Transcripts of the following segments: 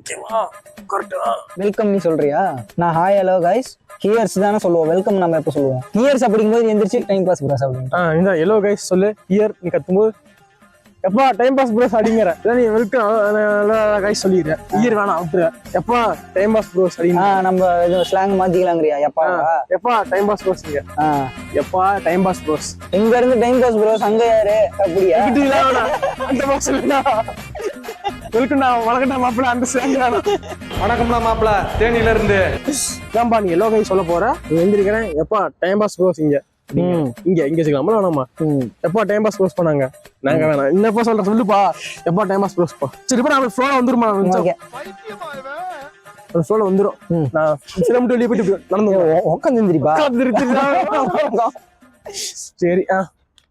ஓகேவா? கரெக்டா? வெல்கம் நீ சொல்றியா? நான் ஹாய் ஹலோ கைஸ் ஹியர்ஸ் தானே சொல்லுவோம். வெல்கம் நம்ம எப்போ சொல்லுவோம்? ஹியர்ஸ் அப்படிங்கும்போது எந்திரிச்சு டைம் பாஸ் ப்ரோஸ் அப்படின்னு. இந்த ஹலோ கைஸ் சொல்லு. ஹியர் நீ கத்தும்போது எப்பா டைம் பாஸ் ப்ரோஸ் அப்படிங்கிற நீ வெல்கம் கைஸ் சொல்லிடுற. ஹியர் வேணாம் விட்டுற. எப்பா டைம் பாஸ் ப்ரோஸ் அப்படின்னா நம்ம இது ஸ்லாங் மாத்திக்கலாங்கிறியா? எப்பா டைம் பாஸ் ப்ரோஸ். எப்பா டைம் பாஸ் ப்ரோஸ். இங்க இருந்து டைம் பாஸ் ப்ரோஸ் அங்க யாரு அப்படியா? அந்த பாஸ் வெல்கம் வணக்கம்டா மாப்பிள்ள. அந்த ஸ்லாங் வேணாம். வணக்கம்டா மாப்பிள்ள தேனியில இருந்து ஏன்பா நீ எல்லோ கை சொல்ல போற? எந்திரிக்கிறேன். எப்பா டைம் பாஸ் ப்ரோஸ் இங்க இங்க வச்சுக்கலாமா வேணாமா? எப்பா டைம் பாஸ் ப்ரோஸ் பண்ணாங்க நாங்க வேணாம். என்னப்பா சொல்ற சொல்லுப்பா. எப்பா டைம் பாஸ் ப்ரோஸ் பா. சரிப்பா நான் ஃப்ளோல வந்துருமா? ஃப்ளோல வந்துரும். நான் சில மட்டும் வெளியே போயிட்டு நடந்து உட்காந்து எந்திரிப்பா. சரி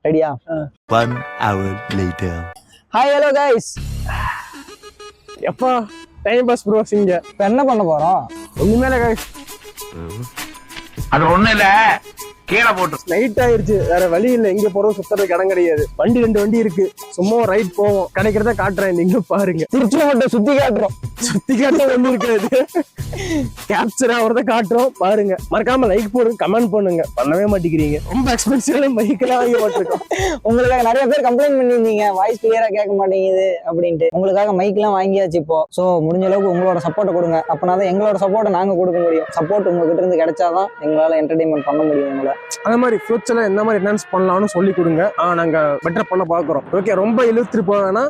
ரெடியா? 1 hour later. Hi hello guys. எப்பா டைம் பாஸ் ப்ரோஸ் இங்க. இப்ப என்ன பண்ண போறோம்? ஒண்ணுமே கைஸ். அது ஒண்ணு இல்ல கீழே போட்டு நைட் ஆயிருச்சு. வேற வழி இல்ல. இங்க போறோம் சுத்தறதுக்கு இடம் கிடையாது. வண்டி 2 வண்டி இருக்கு. சும்மா ரைட் போவோம். கிடைக்கிறத காட்டுறேன். நீங்க பாருங்க. திருச்சி மட்டும் சுத்தி காட்டுறோம். சுத்தி காட்ட ஒண்ணு இருக்காது. கேப்சர் ஆகிறத காட்டுறோம். பாருங்க. மறக்காம லைக் போடுங்க, கமெண்ட் பண்ணுங்க. பண்ணவே மாட்டேங்கிறீங்க. ரொம்ப எக்ஸ்பென்சிவான மைக்கெல்லாம் வாங்கி போட்டிருக்கோம். உங்களுக்காக நிறைய பேர் கம்ப்ளைண்ட் பண்ணியிருந்தீங்க வாய்ஸ் கிளியரா கேட்க மாட்டேங்குது அப்படின்ட்டு. உங்களுக்காக மைக் எல்லாம் வாங்கியாச்சு இப்போ. சோ முடிஞ்ச அளவுக்கு உங்களோட சப்போர்ட் கொடுங்க. அப்பனாதான் எங்களோட சப்போர்ட் நாங்க கொடுக்க முடியும். சப்போர்ட் உங்ககிட்ட இருந்து கிடைச்சாதான் எங்களால என்டர்டைன்மெண்ட் பண்ண முடியும். உங்களை அந்த மாதிரி ஃபியூச்சர்ல என்ன மாதிரி என்ஹான்ஸ் பண்ணலாம்னு சொல்லி கொடுங்க. நாங்க பெட்டர் பண்ண பாக்குறோம். ஓகே ரொம்ப இழுத்துட்டு போவேன்னா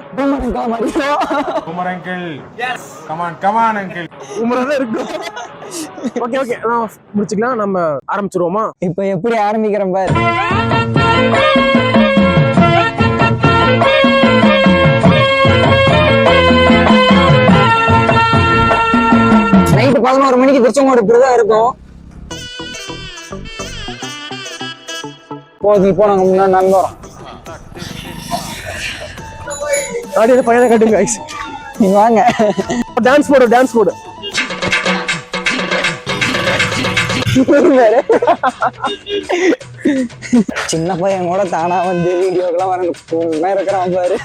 இருக்கும். ஓகே ஓகே முடிச்சுக்கலாம். நம்ம ஆரம்பிச்சிருவோமா? இப்ப எப்படி ஆரம்பிக்கிறோம் பாரு. நைட்டு 11 மணிக்கு திருச்செங்கோடு இப்படிதான் இருக்கும். இப்போ நாங்க முன்னாடி நடந்து வரோம். ஆடியோ பையனை கட்டுங்க ஐஸ். நீங்க வாங்க. டான்ஸ் போடு. சின்ன பையன் கூட தானா வந்து வீடியோக்கெல்லாம் வர இருக்கிறான் பாரு.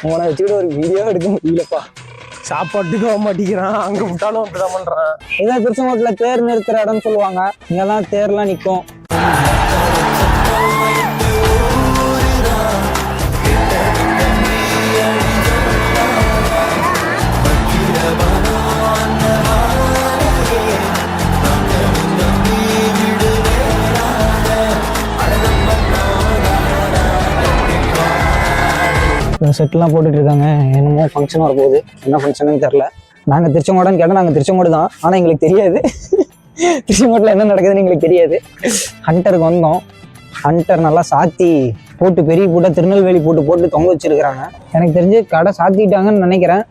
உங்களை வச்சுக்கிட்டு ஒரு வீடியோ எடுக்க முடியலப்பா. சாப்பாட்டுக்கு வர மாட்டேங்கிறான். அங்க விட்டாலும் அப்படிதான் பண்றான். இதான் திருச்செங்கோட்டுல தேர் நிறுத்துற இடம்னு சொல்லுவாங்க. இங்கெல்லாம் தேர்லாம் நிக்கும். செட்லாம் போட்டுட்டு இருக்காங்க. என்னமோ ஃபங்க்ஷன் வரப்போகுது. என்ன ஃபங்க்ஷனுன்னு தெரில. நாங்கள் திருச்செங்கோடுன்னு கேட்டால் நாங்கள் திருச்செங்கோடு தான். ஆனால் எங்களுக்கு தெரியாது திருச்செங்கோட்டில் என்ன நடக்குதுன்னு எங்களுக்கு தெரியாது. ஹண்டருக்கு வந்தோம். ஹண்டர் நல்லா சாத்தி போட்டு பெரிய பூட்டை திருநெல்வேலி போட்டு தொங்க வச்சிருக்கிறாங்க. எனக்கு தெரிஞ்சு கடை சாத்திட்டாங்கன்னு நினைக்கிறேன்.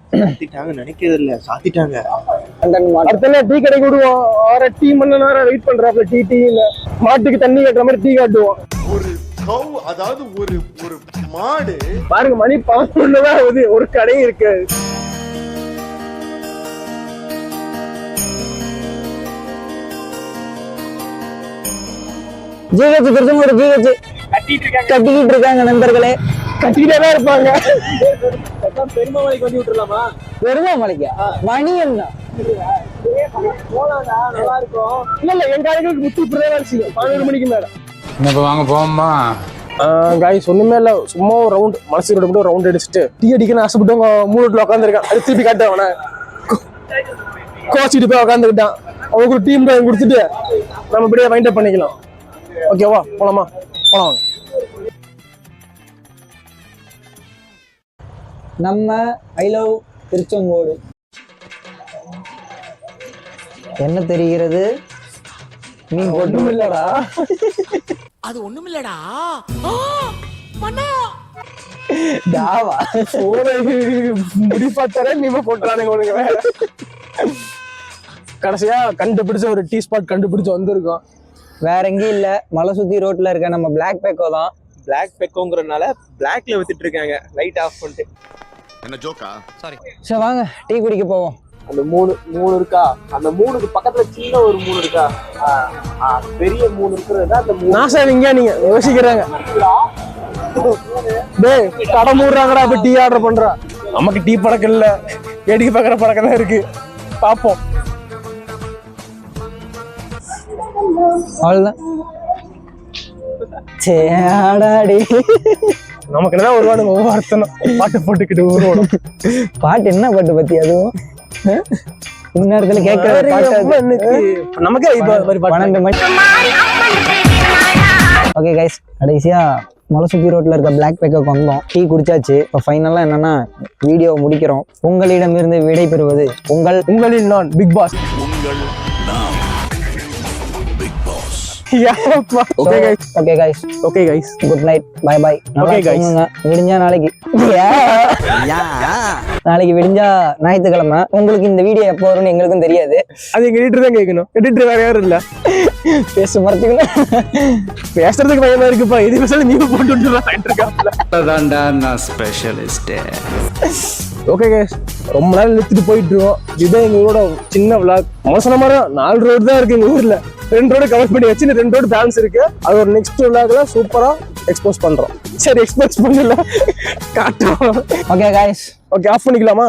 நினைக்கிறது இல்ல சாத்திட்டாங்க. அடுத்த டீ கடைக்கு விடுவோம். டீ மணி நேரம் வெயிட் பண்றாப்ல. டீ மாட்டுக்கு தண்ணி கட்டுற மாதிரி டீ காட்டுவோம். அதாவது ஒரு மாடு பாருங்க. மணி 11 தான் ஆகுது. ஒரு கடையும் இருக்காது. ஜிஹெச் திருச்செங்கோடு ஜிஹெச் கட்டிக்கிட்டு இருக்காங்க நண்பர்களே. கட்டிக்கிட்டே தான் இருப்பாங்க. பெருமாமலைக்கு வந்து விட்டுலாமா? பெருமாமலைக்கா? மணி என்ன நல்லா இருக்கும். இல்ல எங்க ஆளுங்களுக்கு முத்து இப்படிதான் 11 மணிக்கு மேல. இப்போ வாங்க போமா. காய்ஸ் ஒண்ணுமே இல்ல. சும்மா ஒரு ரவுண்ட் மனசு மட்டும் ரவுண்ட் அடிச்சுட்டு டீ அடிக்கணும்னு ஆசைப்பட்டு மூணுல உட்காந்துருக்கான். அது திருப்பி காட்ட அவனை கோச்சிட்டு போய் உட்காந்துக்கிட்டான். அவங்களுக்கு ஒரு டீம் டைம் கொடுத்துட்டு நம்ம இப்படியே வைண்ட் அப் பண்ணிக்கலாம். ஓகேவா? போலாமா? போலாம். நம்ம ஐ லவ் திருச்செங்கோடு. என்ன தெரிகிறது? நீ ஒண்ணும் இல்லடா. அது ஒண்ணுமில்லடா. டாவா முடிப்பாத்தர நீ போட்டுறானுங்க. கடைசியா கண்டுபிடிச்ச ஒரு டீ ஸ்பாட் கண்டுபிடிச்சு வந்திருக்கோம். வேற எங்கேயும் இல்ல. மலை சுத்தி ரோட்ல இருக்க நம்ம பிளாக் பெக்கோ தான். பிளாக் பெக்கோங்கிறதுனால பிளாக்ல வித்துட்டு இருக்காங்க. லைட் ஆஃப் பண்ணிட்டு. என்ன ஜோக்கா? சாரி. சரி வாங்க டீ குடிக்க போவோம். அந்த மூணு இருக்கா? அந்த மூணுக்கு பக்கத்துல சின்ன ஒரு 3 இருக்கா? பெரிய 3 இருக்கிறது அந்த நாசம். இங்க நீங்க யோசிக்கிறாங்க. டேய் கடை மூடுறாங்கடா. இப்ப டீ ஆர்டர் பண்றா. நமக்கு டீ பழக்கம் இல்ல. வேடிக்கை பார்க்குற பழக்கம் தான் இருக்கு. பார்ப்போம். அவ்வளவுதான். சேடாடி நமக்கு என்ன வருவானுங்க ஒவ்வொருத்தனும் பாட்டு போட்டுக்கிட்டு வருவோம். பாட்டு என்ன பாட்டு பத்தி அதுவும் இந்நேரத்துல கேட்கற பாட்டு நமக்கே இப்ப மாதிரி பாட்டு 12 மணி. ஓகே கைஸ், கடைசியா மலசுப்பி ரோட்ல இருக்க பிளாக் பேக்கருக்கு வந்தோம். டீ குடிச்சாச்சு. இப்போ ஃபைனலா என்னன்னா வீடியோ முடிக்கிறோம். உங்களிடமிருந்து விடை பெறுவது உங்களில் நான் big boss. Okay guys, okay guys, good night, bye bye. Okay, guys. விடிஞ்சா நாளைக்கு விடிஞ்சா ஞாயிற்றுக்கிழமை. உங்களுக்கு இந்த வீடியோ எப்போ வரும்னு எங்களுக்கும் தெரியாது. அது எங்க எடிட்டர் தான் கேட்கணும். எடிட்டர் வேற யாரும் இல்ல. பேச மறைச்சுக்கணும். பேசுறதுக்கு பயமா இருக்குப்பா. இது பேசல நீ போட்டு இருக்காப்ல. அதான்டா நான் ஸ்பெஷலிஸ்ட். ஓகே கைஸ், ரொம்ப நாள் இழுத்துட்டு போயிட்டு இருக்கோம். இதுதான் எங்களோட சின்ன விளாக். அவசர மாதிரி 4 ரோடு தான் இருக்கு எங்க ஊர்ல. 2 ரோடு கவர் பண்ணி வச்சு 2 ரோடு பேலன்ஸ் இருக்கு. அது ஒரு நெக்ஸ்ட் விளாக்ல சூப்பரா எக்ஸ்போஸ் பண்றோம். சரி, எக்ஸ்போஸ் பண்ணல காட்டுறோம். ஓகே கைஸ், ஓகே, ஆஃப் பண்ணிக்கலாமா?